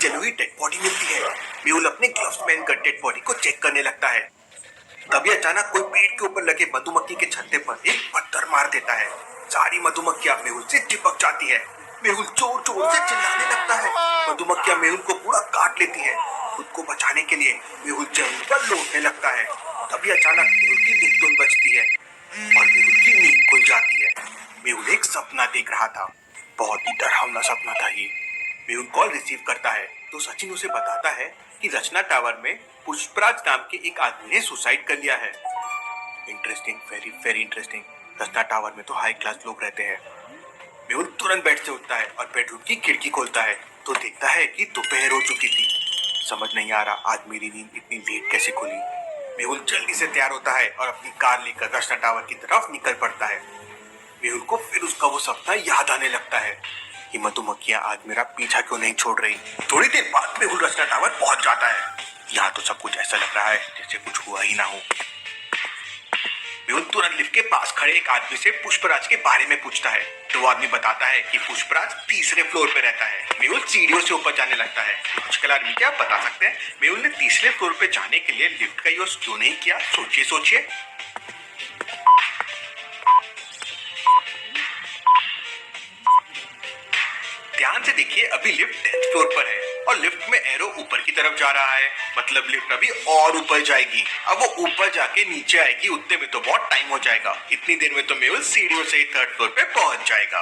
जली हुई dead body मिलती है। मेहुल अपने ग्लव्स पहनकर डेड बॉडी को चेक करने लगता है। तभी अचानक कोई पेड़ के ऊपर लगे मधुमक्खी के छत्ते पर एक पत्थर मार देता है। सारी मधुमक्खियां मेहुल से चिपक जाती है। मेहुल जोर जोर से चिल्लाने लगता है। मधुमक्खियां मेहुल को पूरा काट लेती है। खुद को बचाने के लिए मेहुल जमीन पर लौटने लगता है। तभी अचानक मेहुल की धुन बजती है और मेहुल की नींद खुल जाती है। मेहुल एक सपना देख रहा था। बहुत ही डरावना सपना था ये। मेहुल कॉल रिसीव करता है तो सचिन उसे बताता है कि रचना टावर में पुष्पराज नाम के एक आदमी ने सुसाइड कर लिया है। Interesting, very very interesting. Rachna tower में तो हाई क्लास लोग रहते हैं। मेहुल तुरंत बेड से उठता है और बेडरूम की खिड़की खोलता है तो देखता है कि दोपहर हो चुकी थी। समझ नहीं आ रहा आज मेरी नींद इतनी लेट कैसे खुली। मेहुल जल्दी से तैयार होता है और अपनी कार लेकर रचना टावर की तरफ निकल पड़ता है। मेहुल को फिर उसका वो सपना याद आने लगता है कि मधुमक्खियां आज मेरा पीछा क्यों नहीं छोड़ रही। थोड़ी देर बाद मेहुल रचना टावर पहुंच जाता है। यहाँ तो सब कुछ ऐसा लग रहा है जैसे कुछ हुआ ही ना हो। मेहुल तुरंत लिफ्ट के पास खड़े एक आदमी से पुष्पराज के बारे में पूछता है तो वो आदमी बताता है कि पुष्पराज तीसरे फ्लोर पे रहता है। मेहुल सीढ़ियों से ऊपर जाने लगता है। लॉजिकल आदमी क्या बता सकते हैं मेहुल ने तीसरे फ्लोर पे जाने के लिए लिफ्ट का यूज क्यों नहीं किया। सोचिए सोचिए। ध्यान से देखिए, अभी लिफ्ट 10th फ्लोर पर है और लिफ्ट में एरो ऊपर की तरफ जा रहा है। मतलब लिफ्ट अभी और ऊपर जाएगी। अब वो ऊपर जाके नीचे आएगी, उतने में तो बहुत टाइम हो जाएगा। इतनी देर में तो मेहुल सीढ़ियों से ही 3rd फ्लोर पे पहुंच जाएगा।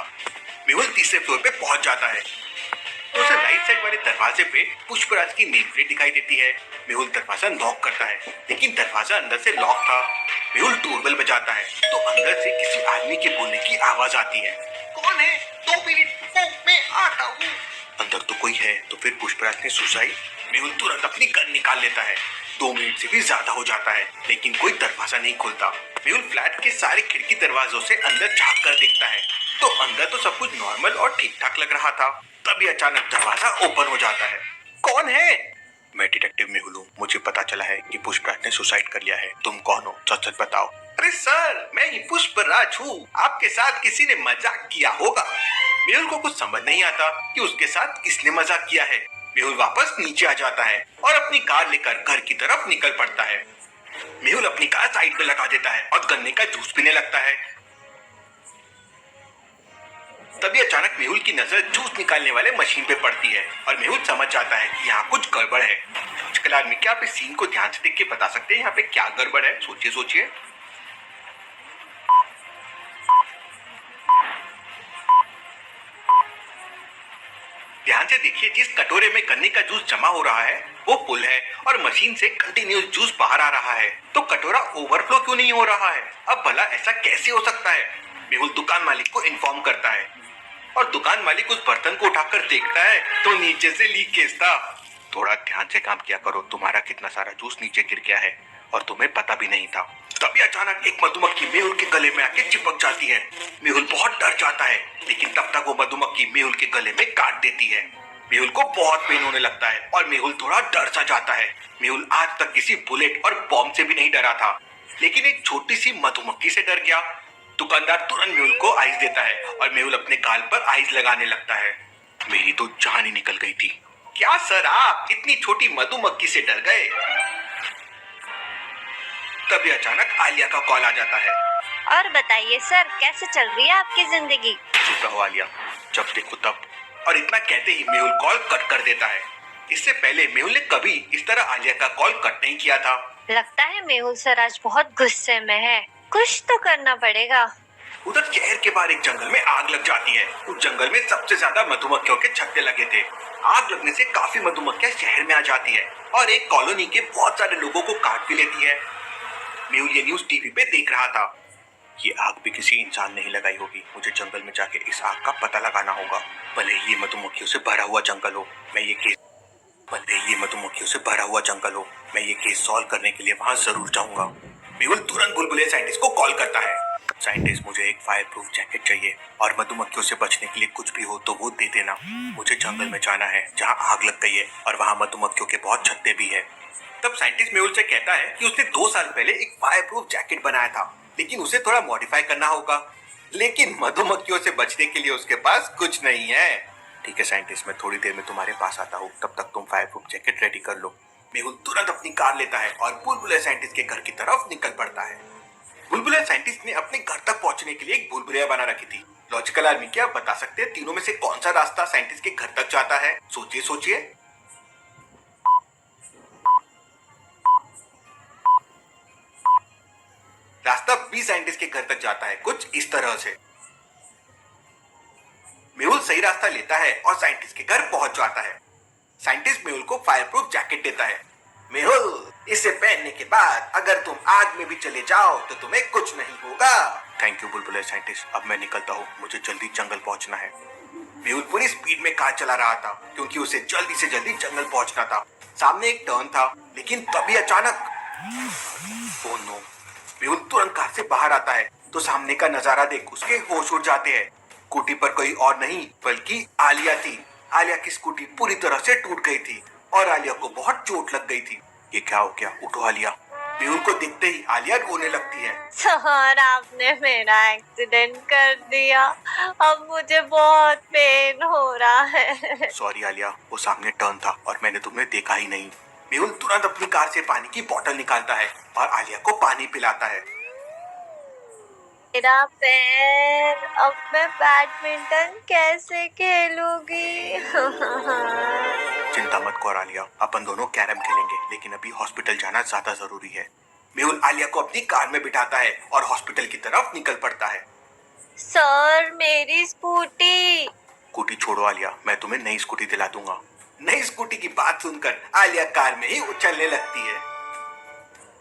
मेहुल तीसरे फ्लोर पे पहुंच जाता है तो उसे राइट साइड वाले दरवाजे पे पुष्पराज की नेम प्लेट दिखाई देती है। मेहुल दरवाजा नॉक करता है लेकिन दरवाजा अंदर से लॉक था। मेहुल डोरबेल बजाता है तो अंदर से किसी आदमी के बोलने की आवाज आती है। कौन है? 2 मिनट मैं आता हूँ। अंदर तो कोई है तो फिर पुष्पराज ने सुसाइड। मेहुल तुरंत अपनी गन निकाल लेता है। 2 मिनट से भी ज्यादा हो जाता है लेकिन कोई दरवाजा नहीं खुलता। मेहुल फ्लैट के सारे खिड़की दरवाजों से अंदर झांक कर देखता है तो अंदर तो सब कुछ नॉर्मल और ठीक ठाक लग रहा था। तभी अचानक दरवाजा ओपन हो जाता है। कौन है? मैं डिटेक्टिव मेहुल हूँ। मुझे पता चला है कि पुष्पराज ने सुसाइड कर लिया है। तुम कौन हो? सच सच बताओ। अरे सर, मैं ही पुष्पराज हूँ। आपके साथ किसी ने मजाक किया होगा। मेहुल को कुछ समझ नहीं आता कि उसके साथ किसने मजाक किया है। मेहुल वापस नीचे आ जाता है और अपनी कार लेकर घर की तरफ निकल पड़ता है। मेहुल अपनी कार साइड पे लगा देता है और गन्ने का जूस पीने लगता है। तभी अचानक मेहुल की नजर जूस निकालने वाले मशीन पे पड़ती है और मेहुल समझ जाता है कि यहाँ कुछ गड़बड़ है। लॉजिकल आदमी क्या आप इस सीन को ध्यान से देख के बता सकते हैं यहाँ पे क्या गड़बड़ है? सोचिए सोचिए। ध्यान से देखिए, जिस कटोरे में गन्ने का जूस जमा हो रहा है वो फुल है और मशीन से कंटिन्यूस जूस बाहर आ रहा है। तो कटोरा ओवरफ्लो क्यों नहीं हो रहा है? अब भला ऐसा कैसे हो सकता है? मेहुल दुकान मालिक को इन्फॉर्म करता है और दुकान मालिक उस बर्तन को उठाकर देखता है तो नीचे से लीकेज था। थोड़ा ध्यान से काम किया करो, तुम्हारा कितना सारा जूस नीचे गिर गया है और तुम्हें पता भी नहीं था। तभी अचानक एक मधुमक्खी मेहुल के गले में आके चिपक जाती है। मेहुल बहुत डर जाता है लेकिन तब तक वो मधुमक्खी मेहुल के गले में काट देती है। मेहुल को बहुत पेन होने लगता है और मेहुल थोड़ा डर सा जाता है। मेहुल आज तक किसी बुलेट और बॉम्ब से भी नहीं डरा था लेकिन एक छोटी सी मधुमक्खी से डर गया। दुकानदार तुरंत मेहुल को आइस देता है और मेहुल अपने गाल पर आइस लगाने लगता है। मेरी तो जान ही निकल गई थी। क्या सर, आप इतनी छोटी मधुमक्खी से डर गए? तभी अचानक आलिया का कॉल आ जाता है। और बताइए सर, कैसे चल रही है आपकी जिंदगी? चुप रहो आलिया, जब देखो तब। और इतना कहते ही मेहुल कॉल कट कर देता है। इससे पहले मेहुल ने कभी इस तरह आलिया का कॉल कट नहीं किया था। लगता है मेहुल सर आज बहुत गुस्से में है। कुछ तो करना पड़ेगा। उधर शहर के बाहर एक जंगल में आग लग जाती है। उस जंगल में सबसे ज्यादा मधुमक्खियों के छत्ते लगे थे। आग लगने से काफी मधुमक्खियां शहर में आ जाती है और एक कॉलोनी के बहुत सारे लोगों को काट भी लेती है। मेहुल ये न्यूज टीवी पे देख रहा था। ये आग भी किसी इंसान ने ही लगाई होगी। मुझे जंगल में जाके इस आग का पता लगाना होगा। भले ये मधुमक्खियों से भरा हुआ जंगल हो, मैं ये केस सॉल्व करने के लिए वहां जरूर जाऊंगा। मेहुल तुरंत बुलबुले साइंटिस्ट को कॉल करता है। साइंटिस्ट, मुझे एक फायर प्रूफ जैकेट चाहिए और मधुमक्खियों से बचने के लिए कुछ भी हो तो वो दे देना। मुझे जंगल में जाना है जहाँ आग लग गई है और वहाँ मधुमक्खियों के बहुत छत्ते भी है। तब साइंटिस्ट मेहुल से कहता है कि उसने 2 साल पहले एक फायर प्रूफ जैकेट बनाया था लेकिन उसे थोड़ा मॉडिफाई करना होगा। लेकिन मधुमक्खियों से बचने के लिए उसके पास कुछ नहीं है। ठीक है साइंटिस्ट, मैं थोड़ी देर में तुम्हारे पास आता हूँ, तब तक तुम फायर प्रूफ जैकेट रेडी कर लो। मेहुल तुरंत अपनी कार लेता है और बुलबुले साइंटिस्ट के घर की तरफ निकल पड़ता है। बुलबुले साइंटिस्ट ने अपने घर तक पहुंचने के लिए एक बुलबुलिया बना रखी थी। लॉजिकल आर्मी, क्या आप बता सकते हैं तीनों में से कौन सा रास्ता साइंटिस्ट के घर तक जाता है? सोचिए सोचिए। रास्ता बी साइंटिस्ट के घर तक जाता है, कुछ इस तरह से। मेहुल सही रास्ता लेता है और साइंटिस्ट के घर पहुंच जाता है। साइंटिस्ट मेहुल को फायर प्रूफ जैकेट देता है। मेहुल, इसे पहनने के बाद अगर तुम आग में भी चले जाओ तो तुम्हें कुछ नहीं होगा। थैंक यू बुलबुले साइंटिस्ट, अब मैं निकलता हूँ, मुझे जल्दी जंगल पहुंचना है। मेहुल पूरी स्पीड में कार चला रहा था क्योंकि उसे जल्दी से जल्दी जंगल पहुंचना था। सामने एक टर्न था, लेकिन तभी अचानक ओह नो! मेहुल तुरंत कार से बाहर आता है तो सामने का नजारा देख उसके होश उड़ जाते हैं। स्कूटी पर कोई और नहीं बल्कि आलिया थी। आलिया की स्कूटी पूरी तरह से टूट गई थी और आलिया को बहुत चोट लग गई थी। ये क्या हो गया? उठो आलिया। मेहुल को देखते ही आलिया रोने लगती है। सर, आपने मेरा एक्सीडेंट कर दिया, अब मुझे बहुत पेन हो रहा है। सॉरी आलिया, वो सामने टर्न था और मैंने तुम्हें देखा ही नहीं। मेहुल तुरंत अपनी कार से पानी की बोतल निकालता है और आलिया को पानी पिलाता है। मेरा पैर, अब मैं बैडमिंटन कैसे खेलूंगी? चिंता मत करो आलिया, अपन दोनों कैरम खेलेंगे, लेकिन अभी हॉस्पिटल जाना ज्यादा जरूरी है। मेहुल आलिया को अपनी कार में बिठाता है और हॉस्पिटल की तरफ निकल पड़ता है। सर, मेरी स्कूटी। स्कूटी छोड़ो आलिया, मैं तुम्हें नई स्कूटी दिला दूंगा। नई स्कूटी की बात सुनकर आलिया कार में ही उछलने लगती है।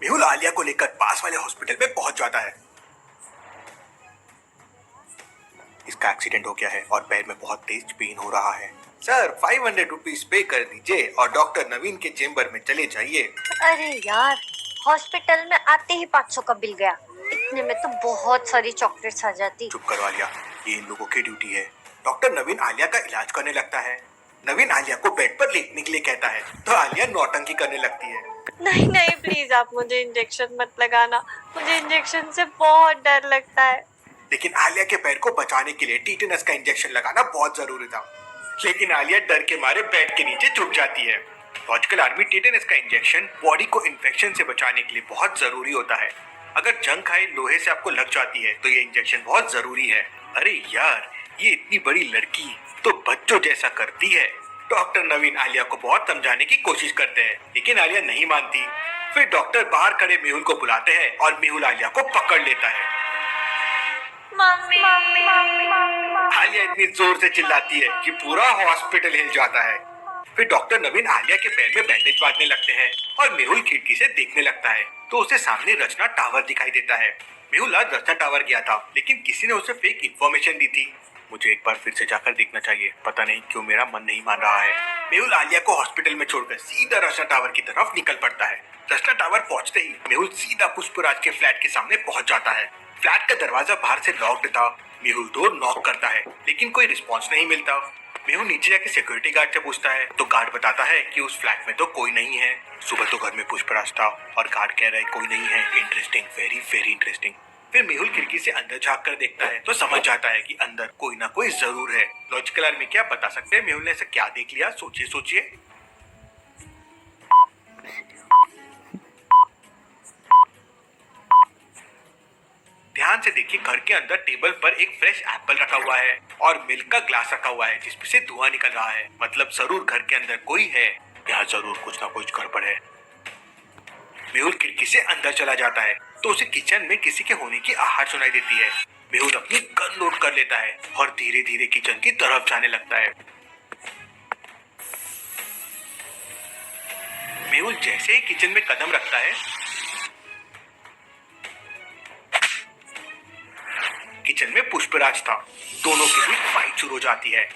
मेहुल आलिया को लेकर पास वाले हॉस्पिटल में पहुंच जाता है। इसका एक्सीडेंट हो गया है और पैर में बहुत तेज पेन हो रहा है। सर, 500 रुपीज पे कर दीजिए और डॉक्टर नवीन के चेम्बर में चले जाइए। अरे यार, हॉस्पिटल में आते ही 500 का बिल गया। इतने में तो बहुत सारी चॉकलेट्स आ जाती। चुप करो आलिया, ये इन लोगों की ड्यूटी है। डॉक्टर नवीन आलिया का इलाज करने लगता है। नवीन आलिया को बेड पर लेटने के लिए कहता है तो आलिया नौटंकी करने लगती है। नहीं नहीं, प्लीज आप मुझे इंजेक्शन मत लगाना, मुझे इंजेक्शन से बहुत डर लगता है। लेकिन आलिया के पैर को बचाने के लिए टीटेनस का इंजेक्शन लगाना बहुत जरूरी था। लेकिन आलिया डर के मारे बेड के नीचे छुप जाती है। लॉजिकल आर्मी, टीटेनस का इंजेक्शन बॉडी को इन्फेक्शन से बचाने के लिए बहुत जरूरी होता है। अगर जंग खाए लोहे से आपको लग जाती है तो ये इंजेक्शन बहुत जरूरी है। अरे यार, ये इतनी बड़ी लड़की तो बच्चों जैसा करती है। डॉक्टर नवीन आलिया को बहुत समझाने की कोशिश करते हैं, लेकिन आलिया नहीं मानती। फिर डॉक्टर बाहर खड़े मेहुल को बुलाते हैं और मेहुल आलिया को पकड़ लेता है। Mummy, mummy, mummy. आलिया इतनी जोर से चिल्लाती है कि पूरा हॉस्पिटल हिल जाता है। फिर डॉक्टर नवीन आलिया के पैर में बैंडेज बांधने लगते हैं और मेहुल खिड़की से देखने लगता है तो उसे सामने रचना टावर दिखाई देता है। मेहुल आज रचना टावर गया था, लेकिन किसी ने उसे फेक इन्फॉर्मेशन दी थी। मुझे एक बार फिर से जाकर देखना चाहिए, पता नहीं क्यों मेरा मन नहीं मान रहा है। मेहुल आलिया को हॉस्पिटल में छोड़कर सीधा रचना टावर की तरफ निकल पड़ता है। रचना टावर पहुंचते ही मेहुल सीधा पुष्पराज के फ्लैट के सामने पहुंच जाता है। फ्लैट का दरवाजा बाहर से लॉक्ड था। मेहुल डोर नॉक करता है, लेकिन कोई रिस्पॉन्स नहीं मिलता। मेहुल नीचे जाके सिक्योरिटी गार्ड से पूछता है तो गार्ड बताता है कि उस फ्लैट में तो कोई नहीं है। सुबह तो घर में पुष्पराज था और गार्ड कह रहा है कोई नहीं है। Interesting, very very interesting. फिर मेहुल खिड़की से अंदर झांक कर देखता है तो समझ जाता है कि अंदर कोई ना कोई जरूर है। लॉजिकल आर्मी, क्या बता सकते हैं मेहुल ने ऐसा क्या देख लिया? सोचिए सोचिए। ध्यान से देखिए, घर के अंदर टेबल पर एक फ्रेश एप्पल रखा हुआ है और मिल्क का ग्लास रखा हुआ है जिसमें से धुआं निकल रहा है। मतलब जरूर घर के अंदर कोई है। यहाँ जरूर कुछ ना कुछ गड़बड़ है। मेहुल खिड़की से अंदर चला जाता है तो उसे किचन में किसी के होने की आहट सुनाई देती है। मेहुल अपनी गन लोड कर लेता है और धीरे धीरे किचन की तरफ जाने लगता है। मेहुल जैसे ही किचन में कदम रखता है, किचन में पुष्पराज था। दोनों के बीच फाइट शुरू हो जाती है।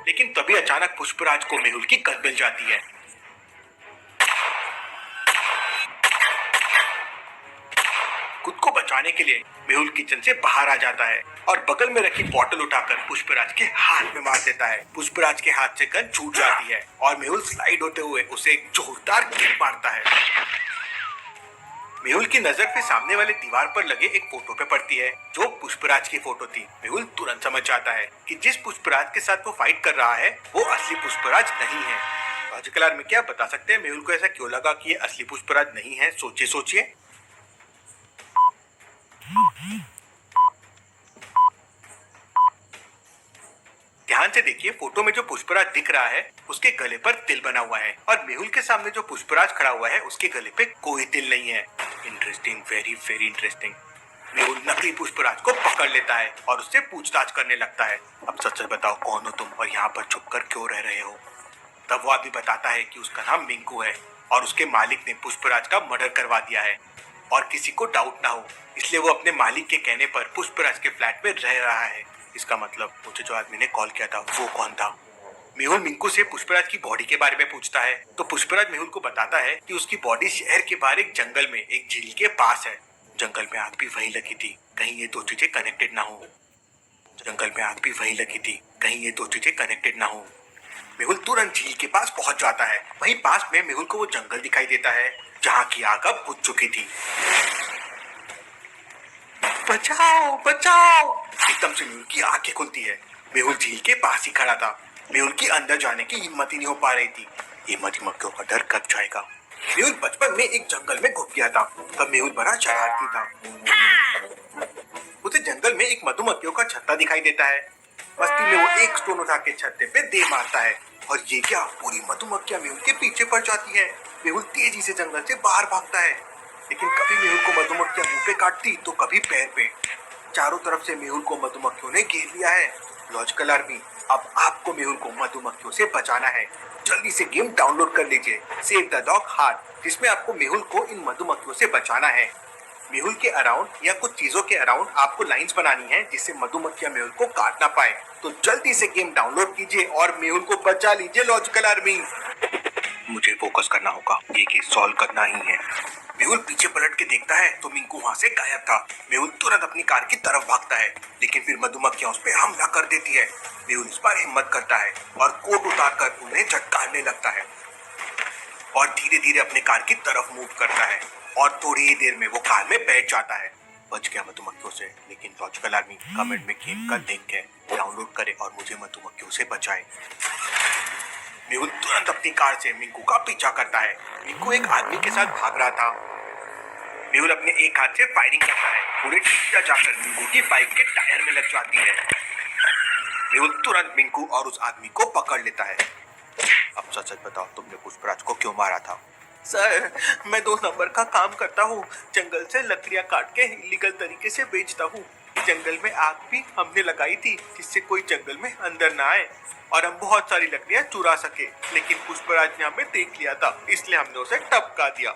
लेकिन तभी अचानक पुष्पराज को मेहुल की गन मिल जाती है। खुद को बचाने के लिए मेहुल किचन से बाहर आ जाता है और बगल में रखी बोतल उठाकर पुष्पराज के हाथ में मार देता है। पुष्पराज के हाथ से गन छूट जाती है और मेहुल स्लाइड होते हुए उसे एक जोरदार किक मारता है। मेहुल की नजर फिर सामने वाले दीवार पर लगे एक फोटो पे पड़ती है जो पुष्पराज की फोटो थी। मेहुल तुरंत समझ जाता है कि जिस पुष्पराज के साथ वो फाइट कर रहा है वो असली पुष्पराज नहीं है। लॉजिकल आर्मी क्या बता सकते हैं मेहुल को ऐसा क्यों लगा कि ये असली पुष्पराज नहीं है? सोचिए सोचिए। ध्यान से देखिए, फोटो में जो पुष्पराज दिख रहा है उसके गले पर तिल बना हुआ है और मेहुल के सामने जो पुष्पराज खड़ा हुआ है उसके गले पे कोई तिल नहीं है। Interesting, very very interesting. Mehul नकली पुष्पराज को पकड़ लेता है और उससे पूछताछ करने लगता है। अब सच सच बताओ, कौन हो तुम और यहाँ पर छुपकर क्यों रह रहे हो? तब वो आदमी बताता है कि उसका नाम मिंकू है और उसके मालिक ने पुष्पराज का मर्डर करवा दिया है और किसी को डाउट ना हो इसलिए वो अपने मालिक के कहने पर पुष्पराज के फ्लैट में रह रहा है। इसका मतलब मुझे जो आदमी ने कॉल किया था वो कौन था? मेहुल मिंकू से पुष्पराज की बॉडी के बारे में पूछता है तो पुष्पराज मेहुल को बताता है कि उसकी बॉडी शहर के बाहर एक जंगल में एक झील के पास है। जंगल में आग भी वहीं लगी थी, कहीं ये दो चीजें कनेक्टेड ना हो। जंगल में आग भी वहीं लगी थी, कहीं ये दो चीजें कनेक्टेड ना हो। मेहुल तुरंत झील के पास पहुंच जाता है। वहीं पास में मेहुल को वो जंगल दिखाई देता है जहाँ की आग अब बुझ चुकी थी। बचाओ बचाओ! एकदम से मेहुल की आंखें खुलती है। मेहुल झील के पास ही खड़ा था। मेहुल की अंदर जाने की हिम्मत ही नहीं हो पा रही थी। ये मधुमक्खियों का डर कब जाएगा? मेहुल बचपन में एक जंगल में घुस गया था। तब मेहुल बड़ा शरारती था। उसे जंगल में एक मधुमक्खियों का छत्ता दिखाई देता है। मस्ती में वो एक स्टोन उठा के छत्ते पे दे मारता है और ये क्या, पूरी मधुमक्खियां मेहुल के पीछे पड़ जाती है। मेहुल तेजी से जंगल से बाहर भागता है लेकिन कभी मेहुल को मधुमक्खियां मुंह पे काटती तो कभी पैर पे। चारों तरफ से मेहुल को मधुमक्खियों ने घेर लिया है। लॉजिकल आर्मी, अब आपको मेहुल को मधुमक्खियों से बचाना है। जल्दी से गेम डाउनलोड कर लीजिए सेव द डॉग हार्ट, जिसमें आपको मेहुल को इन मधुमक्खियों से बचाना है। मेहुल के अराउंड या कुछ चीजों के अराउंड आपको लाइंस बनानी है जिससे मधुमक्खियां मेहुल को काट ना पाए। तो जल्दी से गेम डाउनलोड कीजिए और मेहुल को बचा लीजिए लॉजिकल आर्मी। मुझे फोकस करना होगा, ये केस सॉल्व करना ही है। मेहुल पीछे पलट के देखता है तो मिंकू वहां से गायब था। मेहुल तुरंत अपनी कार की तरफ भागता है लेकिन फिर मधुमक्खियां उस पर हमला कर देती है। मेहुल इस बार हिम्मत करता है और कोट उतारकर उन्हें झटकारने लगता है और धीरे धीरे अपने कार की तरफ मूव करता है और थोड़ी ही देर में वो कार में बैठ जाता है। बच गया मधुमक्खियों से, लेकिन लॉजिकल आर्मी कमेंट में गेम का लिंक है, डाउनलोड करे और मुझे मधुमक्खियों से बचाए। मेहुल तुरंत अपनी कार से मिंकू का पीछा करता है। मिंकू एक आदमी के साथ भाग रहा था। मेहुल अपने एक हाथ से फायरिंग करता है, पूरे टीटा जाकर मिंकू की बाइक के टायर में लग जाती है। मेहुल तुरंत मिंकू और उस आदमी को पकड़ लेता है। अब सच सच बताओ, तुमने पुष्पराज को क्यों मारा था? सर, मैं 2 नंबर का काम करता हूँ। जंगल से लकड़ियाँ काट के इलीगल तरीके से बेचता हूँ। जंगल में आग भी हमने लगाई थी जिससे कोई जंगल में अंदर ना आए और हम बहुत सारी लकड़ियाँ चुरा सके, लेकिन पुष्पराज ने हमें देख लिया था इसलिए हमने उसे टपका दिया।